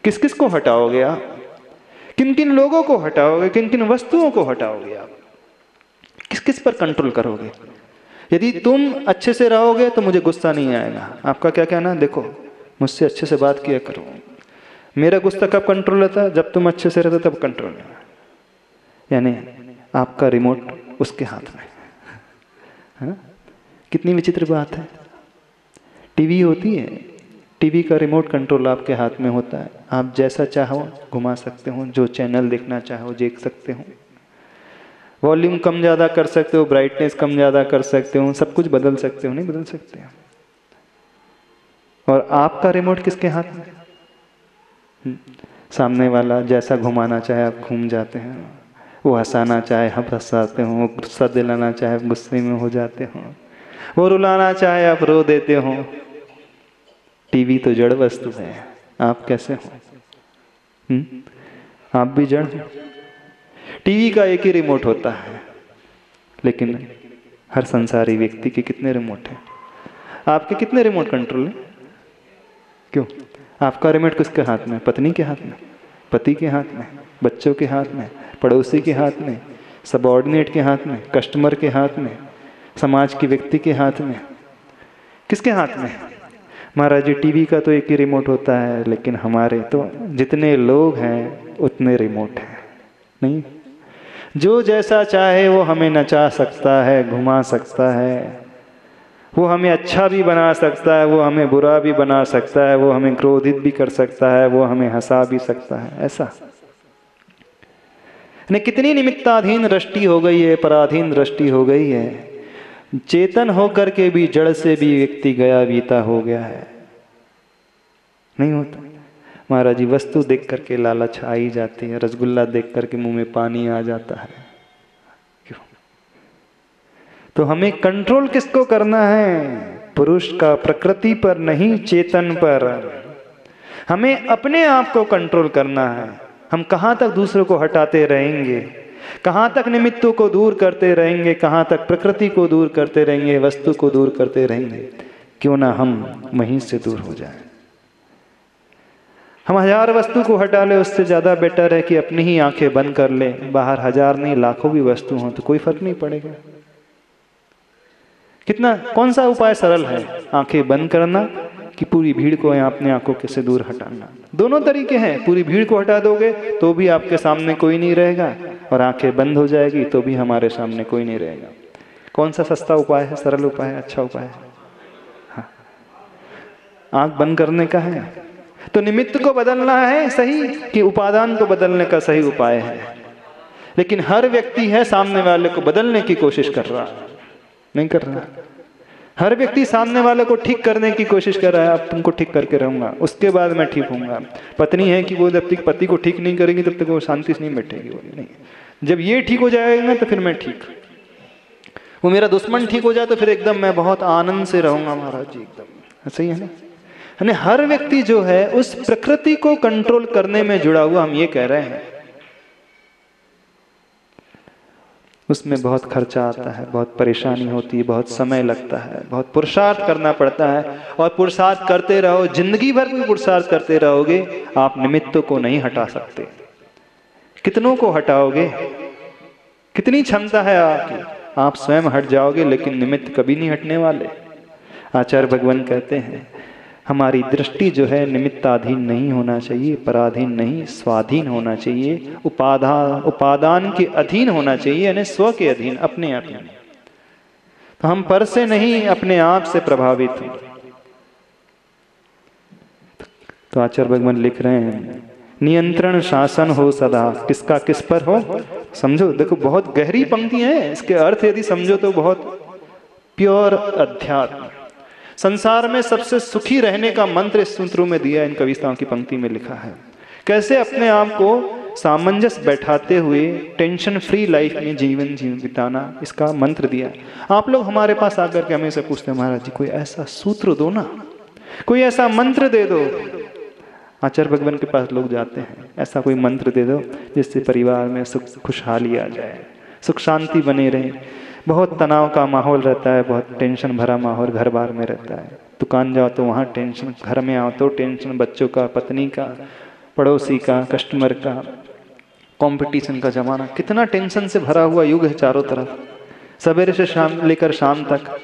किस किस को हटाओगे आप? किन किन लोगों को हटाओगे? किन किन वस्तुओं को हटाओगे आप? किस किस पर कंट्रोल करोगे? यदि तुम अच्छे से रहोगे तो मुझे गुस्सा नहीं आएगा। आपका क्या कहना है? देखो, मुझसे अच्छे से बात किया करो। मेरा गुस्सा कब कंट्रोल रहता है? जब तुम अच्छे से रहते तब कंट्रोल है। यानी आपका रिमोट उसके हाथ में है ना? कितनी विचित्र बात है। टीवी होती है, टीवी का रिमोट कंट्रोल आपके हाथ में होता है। आप जैसा चाहो घुमा सकते हो, जो चैनल देखना चाहो देख सकते हो, वॉल्यूम कम ज़्यादा कर सकते हो, ब्राइटनेस कम ज़्यादा कर सकते हो, सब कुछ बदल सकते हो। नहीं बदल सकते हो? और आपका रिमोट किसके हाथ में? सामने वाला जैसा घुमाना चाहे आप घूम जाते हैं, वो हंसाना चाहे आप हंसाते हो, वो गुस्सा दिलाना चाहे आप गुस्से में हो जाते हो, वो रुलाना चाहे आप रो देते हो। टीवी तो जड़ वस्तु है, आप कैसे हो? आप भी जड़ हो। टीवी का एक ही रिमोट होता है, लेकिन हर संसारी व्यक्ति के कितने रिमोट हैं? आपके कितने रिमोट कंट्रोल हैं? क्यों? आपका रिमोट किसके हाथ में? पत्नी के हाथ में, पति के हाथ में, बच्चों के हाथ में, पड़ोसी के हाथ में, सबऑर्डिनेट के हाथ में, कस्टमर के हाथ में, समाज के व्यक्ति के हाथ में। किसके हाथ में? महाराज जी, टीवी का तो एक ही रिमोट होता है, लेकिन हमारे तो जितने लोग हैं उतने रिमोट हैं। नहीं, जो जैसा चाहे वो हमें नचा सकता है, घुमा सकता है, वो हमें अच्छा भी बना सकता है, वो हमें बुरा भी बना सकता है, वो हमें क्रोधित भी कर सकता है, वो हमें हंसा भी सकता है। ऐसा ने कितनी निमित्ताधीन दृष्टि हो गई है, पराधीन दृष्टि हो गई है। चेतन होकर के भी जड़ से भी व्यक्ति गया बीता हो गया है। नहीं होता महाराज जी, वस्तु देख करके लालच आ ही जाती है। रसगुल्ला देख करके मुंह में पानी आ जाता है। क्यों? तो हमें कंट्रोल किसको करना है? पुरुष का प्रकृति पर नहीं, चेतन पर। हमें अपने आप को कंट्रोल करना है। हम कहाँ तक दूसरों को हटाते रहेंगे? कहाँ तक निमित्तों को दूर करते रहेंगे? कहाँ तक प्रकृति को दूर करते रहेंगे, वस्तु को दूर करते रहेंगे? क्यों ना हम वहीं से दूर हो जाएं। हम 1000 वस्तु को हटा ले, उससे ज़्यादा बेटर है कि अपनी ही आंखें बंद कर ले। बाहर 1000 नहीं, लाखों भी वस्तु हों तो कोई फर्क नहीं पड़ेगा। कितना, कौन सा उपाय सरल है? आंखें बंद करना कि पूरी भीड़ को अपने आंखों के से दूर हटाना? दोनों तरीके हैं। पूरी भीड़ को हटा दोगे तो भी आपके सामने कोई नहीं रहेगा, और आंखें बंद हो जाएगी तो भी हमारे सामने कोई नहीं रहेगा। कौन सा सस्ता उपाय है, सरल उपाय है, अच्छा उपाय है? हाँ, आंख बंद करने का है। तो निमित्त को बदलना है सही, कि उपादान को बदलने का सही उपाय है? लेकिन हर व्यक्ति है सामने वाले को बदलने की कोशिश कर रहा, नहीं कर रहा। हर व्यक्ति सामने वाले को ठीक करने की कोशिश कर रहा है। अब तुमको ठीक करके रहूंगा, उसके बाद मैं ठीक होऊंगा। पत्नी है कि वो जब तक पति को ठीक नहीं करेगी तब तक वो शांति से नहीं बैठेगी। वो नहीं, जब ये ठीक हो जाएगा तो फिर मैं ठीक। वो मेरा दुश्मन ठीक हो जाए तो फिर एकदम मैं बहुत आनंद से रहूंगा। महाराज जी एकदम सही है ना? यानी हर व्यक्ति जो है उस प्रकृति को कंट्रोल करने में जुड़ा हुआ, हम ये कह रहे हैं। उसमें बहुत खर्चा आता है, बहुत परेशानी होती है, बहुत समय लगता है, बहुत पुरुषार्थ करना पड़ता है। और पुरुषार्थ करते रहो, जिंदगी भर भी पुरुषार्थ करते रहोगे, आप निमित्तों को नहीं हटा सकते। कितनों को हटाओगे? कितनी क्षमता है आपकी? आप स्वयं हट जाओगे, लेकिन निमित्त कभी नहीं हटने वाले। आचार्य भगवान कहते हैं, हमारी दृष्टि जो है निमित्ताधीन नहीं होना चाहिए, पराधीन नहीं, स्वाधीन होना चाहिए, उपादान के अधीन होना चाहिए, यानी स्व के अधीन, अपने अधीन। तो हम पर से नहीं, अपने आप से प्रभावित हैं। तो आचार्य भगवान लिख रहे हैं, नियंत्रण शासन हो सदा। किसका किस पर हो? समझो, देखो बहुत गहरी पंक्ति है। इसके अर्थ यदि समझो तो बहुत प्योर अध्यात्म। संसार में सबसे सुखी रहने का मंत्र इस सूत्रों में दिया, इन कविताओं की पंक्ति में लिखा है। कैसे अपने आप को सामंजस्य बैठाते हुए टेंशन फ्री लाइफ में जीवन बिताना, इसका मंत्र दिया। आप लोग हमारे पास आकर के हमें से पूछते हैं, महाराज जी कोई ऐसा सूत्र दो ना, कोई ऐसा मंत्र दे दो। आचार्य भगवान के पास लोग जाते हैं, ऐसा कोई मंत्र दे दो जिससे परिवार में सुख खुशहाली आ जाए, सुख शांति बने रहे। बहुत तनाव का माहौल रहता है, बहुत टेंशन भरा माहौल घर बार में रहता है। दुकान जाओ तो वहाँ टेंशन, घर में आओ तो टेंशन, बच्चों का, पत्नी का, पड़ोसी का, कस्टमर का, कंपटीशन का ज़माना, कितना टेंशन से भरा हुआ युग है चारों तरफ, सवेरे से शाम लेकर शाम तक।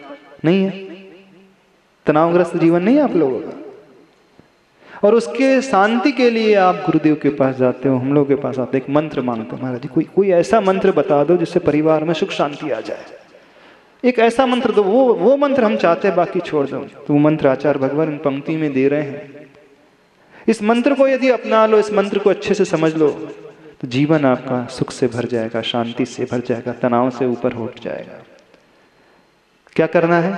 नहीं है तनावग्रस्त जीवन नहीं है आप लोगों का? और उसके शांति के लिए आप गुरुदेव के पास जाते हो, हम लोग के पास आते, एक मंत्र मांगते हो, महाराज जी कोई ऐसा मंत्र बता दो जिससे परिवार में सुख शांति आ जाए, एक ऐसा मंत्र दो, वो मंत्र हम चाहते हैं, बाकी छोड़ दो। तो वो मंत्र आचार्य भगवान इन पंक्ति में दे रहे हैं। इस मंत्र को यदि अपना लो, इस मंत्र को अच्छे से समझ लो, तो जीवन आपका सुख से भर जाएगा, शांति से भर जाएगा, तनाव से ऊपर उठ जाएगा। क्या करना है?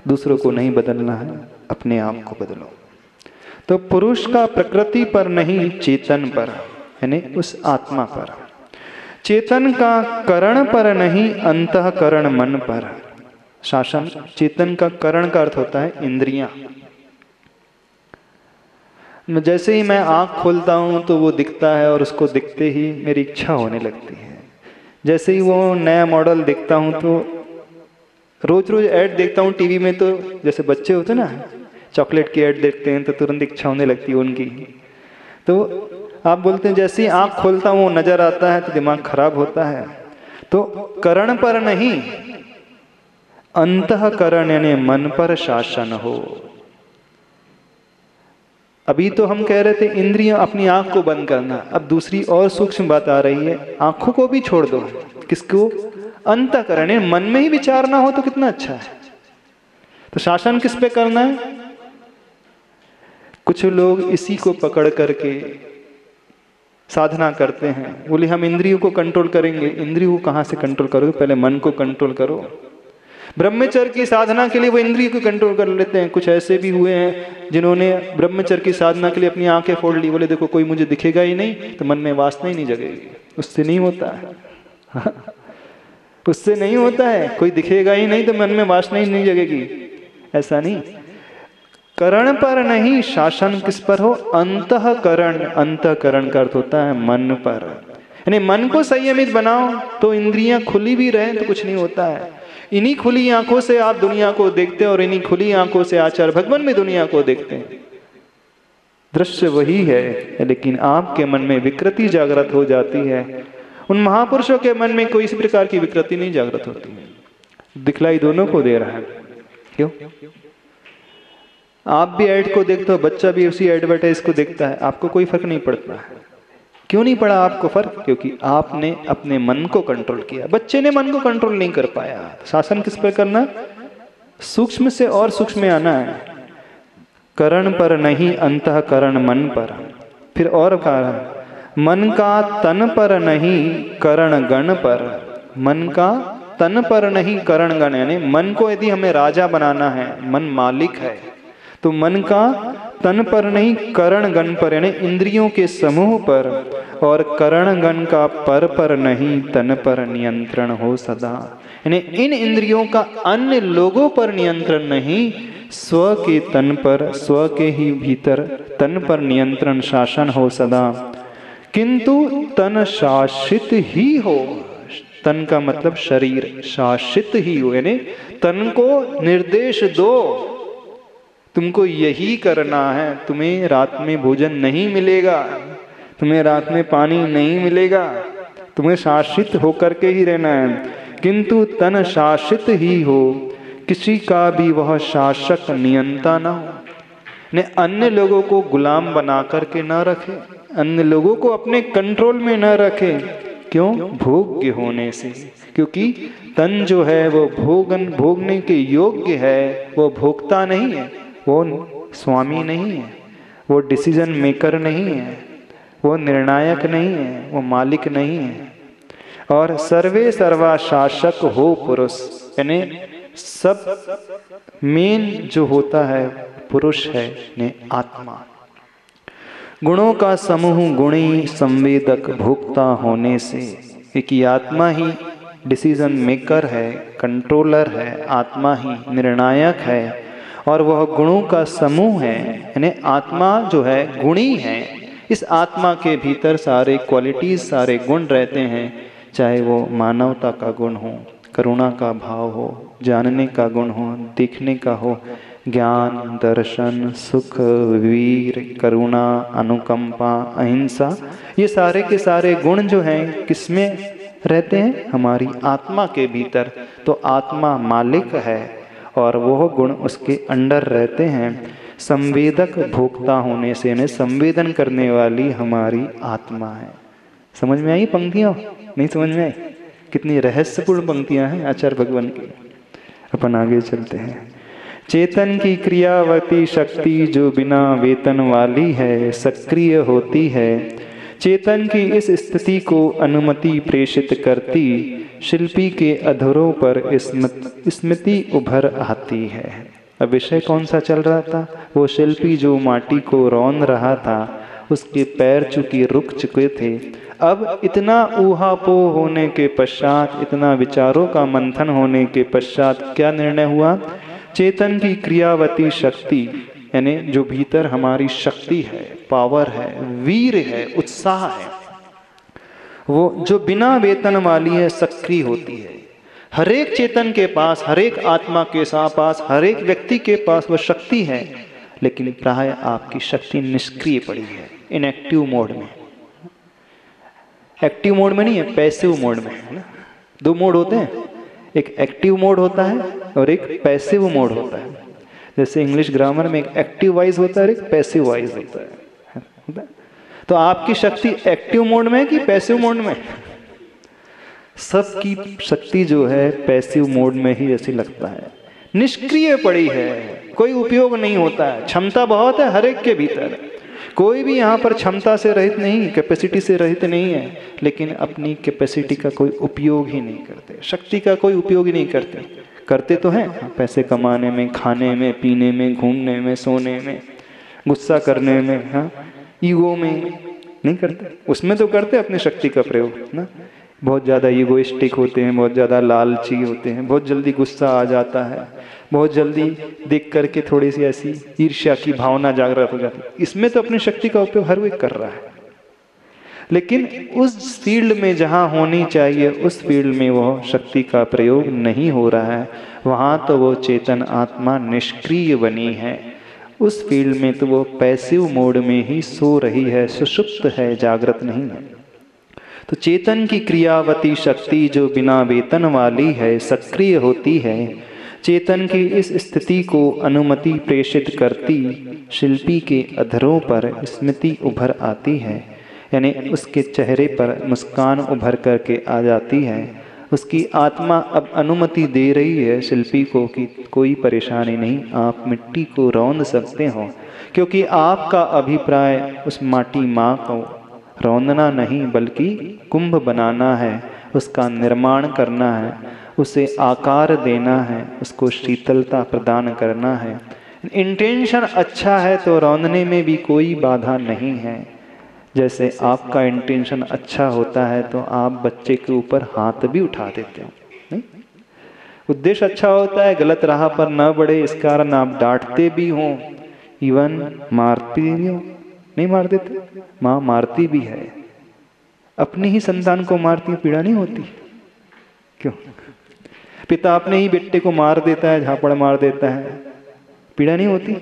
दूसरों को नहीं बदलना है, अपने आप को बदलो। तो पुरुष का प्रकृति पर नहीं, चेतन पर, यानी उस आत्मा पर। चेतन का करण पर नहीं, अंतःकरण मन पर शासन। चेतन का करण का अर्थ होता है इंद्रियां। जैसे ही मैं आंख खोलता हूं तो वो दिखता है, और उसको दिखते ही मेरी इच्छा होने लगती है। जैसे ही वो नया मॉडल देखता हूं तो रोज रोज ऐड देखता हूं टीवी में, तो जैसे बच्चे होते ना, चॉकलेट की ऐड देखते हैं तो तुरंत इच्छा होने लगती है उनकी। तो आप बोलते हैं जैसे ही आंख खोलता हूं वो नजर आता है तो दिमाग खराब होता है। तो करण पर नहीं, अंतःकरण यानी मन पर शासन हो। अभी तो हम कह रहे थे इंद्रियां, अपनी आंख को बंद करना, अब दूसरी और सूक्ष्म बात आ रही है, आंखों को भी छोड़ दो। किसको? अंतःकरण, मन में ही विचार ना हो तो कितना अच्छा है। तो शासन किस पे करना है? कुछ लोग इसी को पकड़ करके साधना करते हैं, बोले हम इंद्रियों को कंट्रोल करेंगे। इंद्रियों को कहाँ से कंट्रोल करोगे? पहले मन को कंट्रोल करो। ब्रह्मचर्य की साधना के लिए वो इंद्रियों को कंट्रोल कर लेते हैं। कुछ ऐसे भी हुए हैं जिन्होंने ब्रह्मचर्य की साधना के लिए अपनी आंखें फोड़ ली, बोले देखो कोई मुझे दिखेगा ही नहीं तो मन में वासना ही नहीं जगेगी। उससे नहीं होता है उससे नहीं होता है, कोई दिखेगा ही नहीं तो मन में वासना ही नहीं जगेगी, ऐसा नहीं। करण पर नहीं, शासन किस पर हो? अंतःकरण। अंतःकरण का अर्थ होता है मन पर, यानी मन को संयमित बनाओ तो इंद्रियां खुली भी रहे तो कुछ नहीं होता है। इन्हीं खुली आंखों से आप दुनिया को देखते हैं और इन्हीं खुली आंखों से आचार्य भगवान में दुनिया को देखते हैं। दृश्य वही है, लेकिन आपके मन में विकृति जागृत हो जाती है। उन महापुरुषों के मन में कोई इस प्रकार की विकृति नहीं जागृत होती है। दिखलाई दोनों को दे रहा है। क्यों? आप भी ऐड को देखते हो, बच्चा भी उसी एडवर्टाइज को देखता है, आपको कोई फर्क नहीं पड़ता है। क्यों नहीं पड़ा आपको फर्क? क्योंकि आपने अपने मन को कंट्रोल किया, बच्चे ने मन को कंट्रोल नहीं कर पाया। शासन किस पर करना? सूक्ष्म से और सूक्ष्म में आना है। करण पर नहीं, अंतःकरण मन पर। फिर और कहा, मन का तन पर नहीं, करण गण पर। मन का तन पर नहीं, करण गण, यानी मन को यदि हमें राजा बनाना है, मन मालिक है, तो मन का तन पर नहीं, करण गण पर, यानी इंद्रियों के समूह पर। और करण गण का पर नहीं, तन पर नियंत्रण हो सदा, यानी इन इंद्रियों का अन्य लोगों पर नियंत्रण नहीं, स्व के तन पर, स्व के ही भीतर तन पर नियंत्रण, शासन हो सदा। किंतु तन शासित ही हो। तन का मतलब शरीर, शासित ही हो, यानी तन को निर्देश दो, तुमको यही करना है, तुम्हें रात में भोजन नहीं मिलेगा, तुम्हें रात में पानी नहीं मिलेगा, तुम्हें शासित होकर के ही रहना है। किंतु तन शासित ही हो, किसी का भी वह शासक नियंता न हो, ने अन्य लोगों को गुलाम बना करके न रखे, अन्य लोगों को अपने कंट्रोल में न रखे। क्यों? भोग्य होने से। क्योंकि तन जो है वो भोगने के योग्य है, वो भोक्ता नहीं है, वो स्वामी नहीं है, वो डिसीजन मेकर नहीं है, वो निर्णायक नहीं है, वो मालिक नहीं है। और सर्वे सर्वा शासक हो पुरुष, यानी सब मेन जो होता है पुरुष है ने आत्मा। गुणों का समूह गुणी संवेदक भोक्ता होने से, एक आत्मा ही डिसीजन मेकर है, कंट्रोलर है, आत्मा ही निर्णायक है, और वह गुणों का समूह है, यानी आत्मा जो है गुणी है। इस आत्मा के भीतर सारे क्वालिटीज, सारे गुण रहते हैं, चाहे वो मानवता का गुण हो, करुणा का भाव हो, जानने का गुण हो, देखने का हो, ज्ञान, दर्शन, सुख, वीर, करुणा, अनुकंपा, अहिंसा, ये सारे के सारे गुण जो हैं किसमें रहते हैं? हमारी आत्मा के भीतर। तो आत्मा मालिक है और वह गुण उसके अंडर रहते हैं। संवेदक भोक्ता होने से, यानी संवेदन करने वाली हमारी आत्मा है। समझ में आई पंक्तियाँ? नहीं समझ में आई? कितनी रहस्यपूर्ण पंक्तियाँ हैं आचार्य भगवान की। अपन आगे चलते हैं। चेतन की क्रियावती शक्ति जो बिना वेतन वाली है, सक्रिय होती है। चेतन की इस स्थिति को अनुमति प्रेषित करती, शिल्पी के अधरों पर स्मृति उभर आती है। अब विषय कौन सा चल रहा था? वो शिल्पी जो माटी को रौंद रहा था, उसके पैर चूंकि रुक चुके थे। अब इतना ऊहापोह होने के पश्चात, इतना विचारों का मंथन होने के पश्चात क्या निर्णय हुआ? चेतन की क्रियावती शक्ति, यानी जो भीतर हमारी शक्ति है, पावर है, वीर है, उत्साह है, वो जो बिना वेतन वाली है, सक्रिय होती है। हर एक चेतन के पास, हर एक आत्मा के पास, हर एक व्यक्ति के पास वह शक्ति है, लेकिन प्राय आपकी शक्ति निष्क्रिय पड़ी है, इनएक्टिव मोड में। एक्टिव मोड में नहीं है, पैसिव मोड में है ना। दो मोड होते हैं, एक एक्टिव मोड होता है और एक पैसिव मोड होता है। जैसे इंग्लिश ग्रामर में एक एक्टिव वॉइस होता है और एक पैसिव वॉइस होता है। तो आपकी शक्ति एक्टिव मोड में है कि पैसिव मोड में? सबकी शक्ति जो है पैसिव मोड में ही ऐसी लगता है, निष्क्रिय पड़ी है, कोई उपयोग नहीं होता है। क्षमता बहुत है हर एक के भीतर, कोई भी यहाँ पर क्षमता से रहित नहीं, कैपेसिटी से रहित नहीं है, लेकिन अपनी कैपेसिटी का कोई उपयोग ही नहीं करते, शक्ति का कोई उपयोग ही नहीं करते। करते तो हैं पैसे कमाने में, खाने में, पीने में, घूमने में, सोने में, गुस्सा करने में, हाँ, ईगो में नहीं करते। उसमें तो करते अपनी शक्ति का प्रयोग ना। बहुत ज़्यादा ईगोइस्टिक होते हैं, बहुत ज़्यादा लालची होते हैं, बहुत जल्दी गुस्सा आ जाता है, बहुत जल्दी देख करके थोड़ी सी ऐसी ईर्ष्या की भावना जागृत हो जाती है। इसमें तो अपनी शक्ति का उपयोग हर कोई कर रहा है, लेकिन उस फील्ड में जहाँ होनी चाहिए उस फील्ड में वह शक्ति का प्रयोग नहीं हो रहा है। वहाँ तो वो चेतन आत्मा निष्क्रिय बनी है, उस फील्ड में तो वो पैसिव मोड में ही सो रही है, सुषुप्त है, जागृत नहीं है। तो चेतन की क्रियावती शक्ति जो बिना वेतन वाली है, सक्रिय होती है। चेतन की इस स्थिति को अनुमति प्रेषित करती, शिल्पी के अधरों पर स्मृति उभर आती है, यानी उसके चेहरे पर मुस्कान उभर करके आ जाती है। उसकी आत्मा अब अनुमति दे रही है शिल्पी को कि कोई परेशानी नहीं, आप मिट्टी को रौंद सकते हो, क्योंकि आपका अभिप्राय उस माटी माँ को रौंदना नहीं बल्कि कुंभ बनाना है, उसका निर्माण करना है, उसे आकार देना है, उसको शीतलता प्रदान करना है। इंटेंशन अच्छा है तो रौंदने में भी कोई बाधा नहीं है। जैसे आपका इंटेंशन अच्छा होता है तो आप बच्चे के ऊपर हाथ भी उठा देते हो, नहीं? उद्देश्य अच्छा होता है, गलत राह पर न बढ़े इस कारण आप डांटते भी हो, इवन मारती भी हो। नहीं मार देते? माँ मारती भी है, अपनी ही संतान को मारती है, पीड़ा नहीं होती? क्यों? पिता अपने ही बेटे को मार देता है, झापड़ मार देता है, पीड़ा नहीं होती?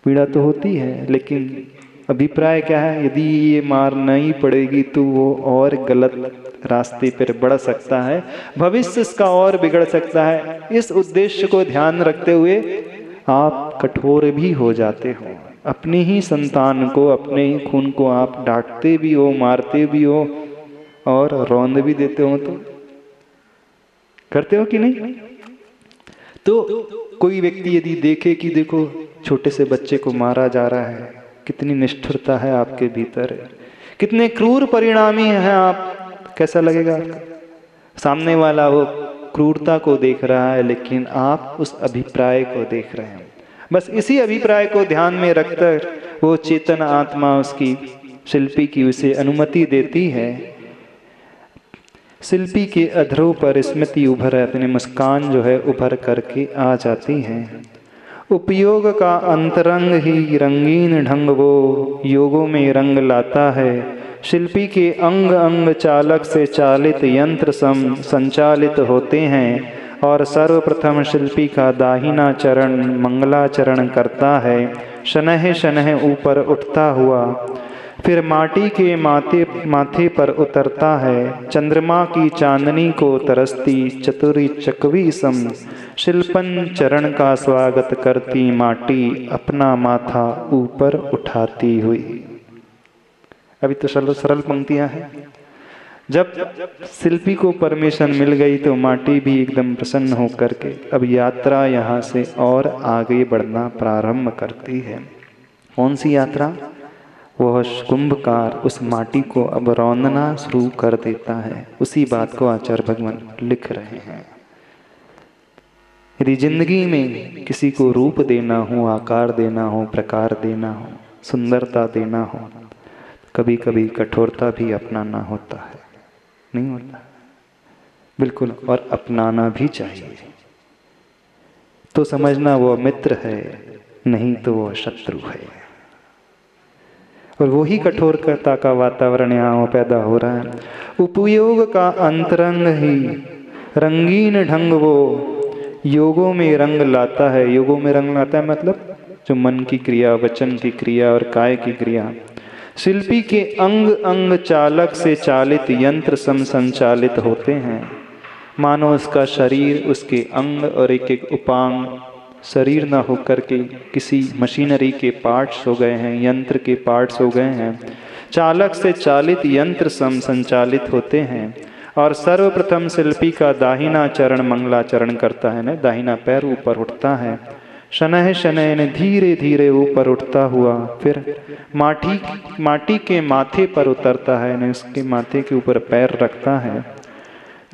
पीड़ा तो होती है, लेकिन अभिप्राय क्या है? यदि ये मार नहीं पड़ेगी तो वो और गलत रास्ते पर बढ़ सकता है, भविष्य इसका और बिगड़ सकता है। इस उद्देश्य को ध्यान रखते हुए आप कठोर भी हो जाते हो, अपनी ही संतान को, अपने ही खून को आप डांटते भी हो, मारते भी हो और रौंद भी देते हो। तो करते हो कि नहीं? तो कोई व्यक्ति यदि देखे कि देखो छोटे से बच्चे को मारा जा रहा है, कितनी निष्ठुरता है आपके भीतर, कितने क्रूर परिणामी हैं आप, कैसा लगेगा? सामने वाला वो क्रूरता को देख रहा है, लेकिन आप उस अभिप्राय को देख रहे हैं। बस इसी अभिप्राय को ध्यान में रखकर वो चेतन आत्मा उसकी शिल्पी की उसे अनुमति देती है। शिल्पी के अधरों पर स्मृति उभर, अपने मुस्कान जो है उभर करके आ जाती है। उपयोग का अंतरंग ही रंगीन ढंग वो योगों में रंग लाता है। शिल्पी के अंग अंग चालक से चालित यंत्र संचालित होते हैं। और सर्वप्रथम शिल्पी का दाहिना चरण मंगलाचरण करता है। शनह शनह ऊपर उठता हुआ फिर माटी के माथे पर उतरता है। चंद्रमा की चांदनी को तरसती चतुरी चकवी सम शिल्पन चरण का स्वागत करती माटी अपना माथा ऊपर उठाती हुई। अभी तो सरल पंक्तियां हैं। जब शिल्पी को परमिशन मिल गई तो माटी भी एकदम प्रसन्न होकर के अब यात्रा यहाँ से और आगे बढ़ना प्रारंभ करती है। कौन सी यात्रा? वह कुंभकार उस माटी को अब रौंदना शुरू कर देता है। उसी बात को आचार्य भगवान लिख रहे हैं। यदि जिंदगी में किसी को रूप देना हो, आकार देना हो, प्रकार देना हो, सुंदरता देना हो, कभी कभी कठोरता भी अपनाना होता है। नहीं होता? बिल्कुल। और अपनाना भी चाहिए। तो समझना वो मित्र है, नहीं तो वो शत्रु है। और वही कठोरता का वातावरण यहाँ पैदा हो रहा है। उपयोग का अंतरंग ही रंगीन ढंग वो योगों में रंग लाता है। योगों में रंग लाता है मतलब जो मन की क्रिया, वचन की क्रिया और काय की क्रिया। शिल्पी के अंग अंग चालक से चालित यंत्र सम संचालित होते हैं। मानो उसका शरीर, उसके अंग और एक एक उपांग शरीर न होकर के किसी मशीनरी के पार्ट्स हो गए हैं, यंत्र के पार्ट्स हो गए हैं। चालक से चालित यंत्र सम संचालित होते हैं। और सर्वप्रथम शिल्पी का दाहिना चरण मंगलाचरण करता है ना, दाहिना पैर ऊपर उठता है। शनह शनह ने धीरे धीरे ऊपर उठता हुआ फिर माटी के माथे पर उतरता है ना, उसके माथे के ऊपर पैर रखता है।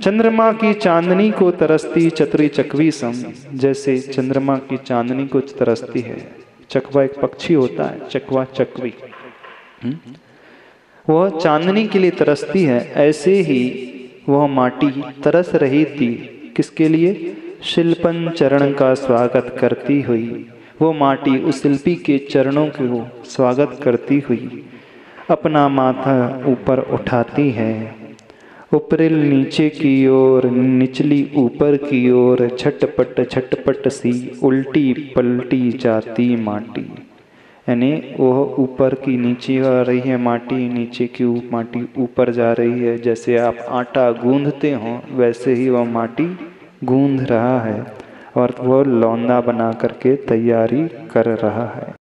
चंद्रमा की चांदनी को तरसती चतुरी चकवी सम, जैसे चंद्रमा की चांदनी को तरसती है। चकवा एक पक्षी होता है, चकवा चकवी, वह चांदनी के लिए तरसती है। ऐसे ही वह माटी तरस रही थी। किसके लिए? शिल्पन चरण का स्वागत करती हुई। वो माटी उस शिल्पी के चरणों को स्वागत करती हुई अपना माथा ऊपर उठाती है। ऊपरिल नीचे की ओर, निचली ऊपर की ओर, झटपट झटपट सी उल्टी पलटी जाती माटी। यानी वह ऊपर की नीचे आ रही है माटी, नीचे की माटी ऊपर जा रही है। जैसे आप आटा गूंधते हो वैसे ही वह माटी गूंध रहा है और वह लौंदा बना करके तैयारी कर रहा है।